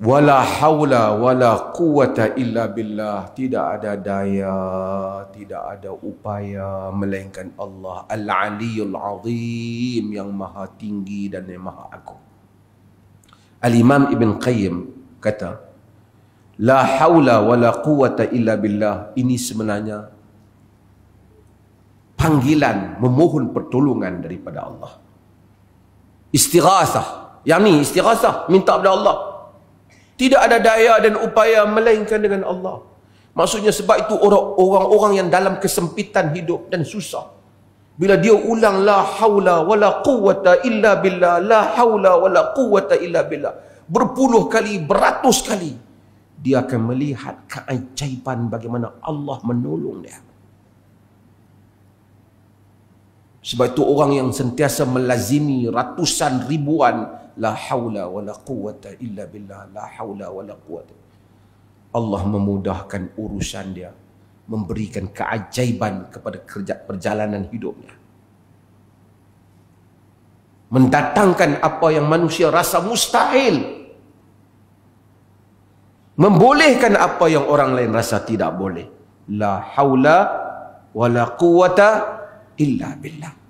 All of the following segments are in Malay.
Wala haula wala quwata illa billah. Tidak ada daya, tidak ada upaya melainkan Allah Al-Aliyul Azim, yang maha tinggi dan yang maha agung. Al-Imam Ibn Qayyim kata, la haula wala quwata illa billah, ini sebenarnya panggilan memohon pertolongan daripada Allah. Istighatsah, yang ni istighatsah, minta kepada Allah. Tidak ada daya dan upaya melainkan dengan Allah. Maksudnya sebab itu orang-orang yang dalam kesempitan hidup dan susah, bila dia ulang la haula wala quwata illa billah, la haula wala quwata illa billah, berpuluh kali, beratus kali, dia akan melihat keajaiban bagaimana Allah menolong dia. Sebab itu orang yang sentiasa melazimi ratusan ribuan la haula wala quwata illa billah, la haula wala quwata, Allah memudahkan urusan dia, memberikan keajaiban kepada perjalanan hidupnya, mendatangkan apa yang manusia rasa mustahil, membolehkan apa yang orang lain rasa tidak boleh. La haula wala quwata illa billah.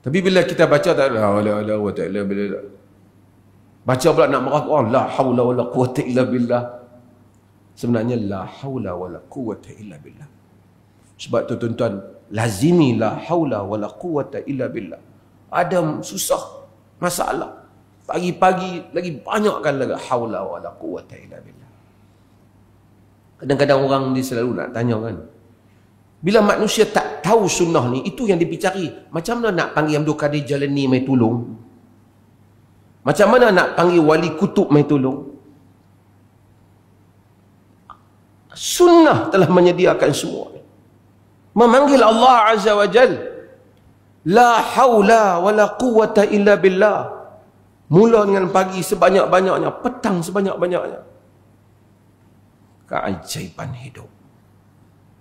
Tapi bila kita baca tak la haula wala quwata illa billah, baca pula nak marah orang, la haula wala quwata illa billah, sebenarnya la haula wala quwata illa billah. Sebab tu tuan-tuan, lazimi la haula wala quwata illa billah. Ada susah, masalah, pagi-pagi lagi banyakkan lagi haula wala quwata illa billah. Kadang-kadang orang ni selalu nak tanya kan, bila manusia tak tahu sunnah ni, itu yang dipicari. Macam mana nak panggil Abdul Qadir Jalani mai tolong? Macam mana nak panggil wali kutub mai tolong? Sunnah telah menyediakan semua. Memanggil Allah Azza wa Jal, la haula wala quwata illa billah. Mula dengan pagi sebanyak-banyaknya, petang sebanyak-banyaknya. Keajaiban hidup.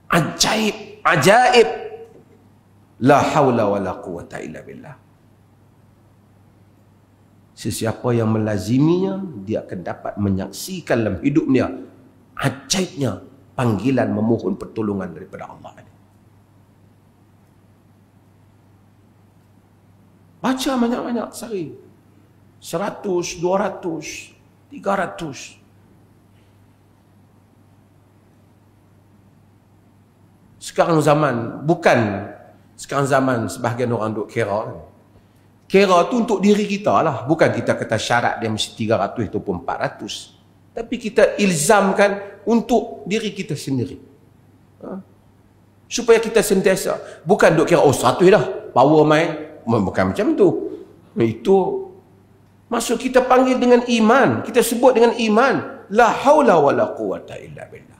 Ajaib, ajaib. La haula wala quwata illa billah. Sesiapa yang melaziminya, dia akan dapat menyaksikan dalam hidupnya ajaibnya panggilan memohon pertolongan daripada Allah. Baca banyak-banyak sehari. 100, 200, 300. Sekarang zaman, bukan sekarang zaman sebahagian orang duk kira. Kira tu untuk diri kita lah. Bukan kita kata syarat dia mesti 300 ataupun 400. Tapi kita ilzamkan untuk diri kita sendiri. Supaya kita sentiasa. Bukan duk kira, oh 100 dah, power main. Bukan macam tu. Itu maksud kita panggil dengan iman. Kita sebut dengan iman. La haula wala quwata illa billah.